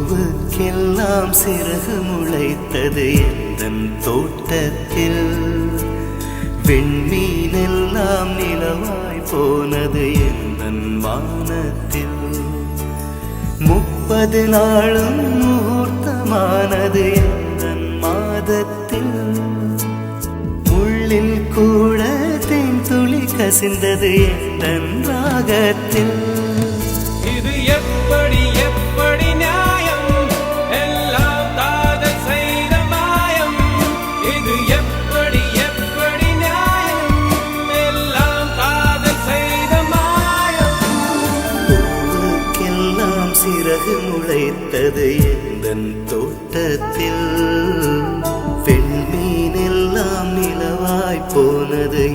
பூவுக்கெல்லாம் சிறகு முளைத்தது எந்தன் தோட்டத்தில். வெண்மீனெல்லாம் நிலவாய் போனது எந்தன் வானத்தில். 30 நாளும் முகூர்த்தமானது எந்தன் மாதத்தில். முள்ளில் கூட தேன் துளி கசிந்தது எந்தன் ராகத்தில். இது எப்படி எப்படி நியாயம்? எல்லாம் காதல் செய்த மாயம். இது எப்படி எப்படி நியாயம்? எல்லாம் காதல் செய்த மாயம். பூவுக்கெல்லாம் சிறகு முளைத்தது எந்தன் தோட்டத்தில். வெண்மீனெல்லாம் நிலவாய் போனது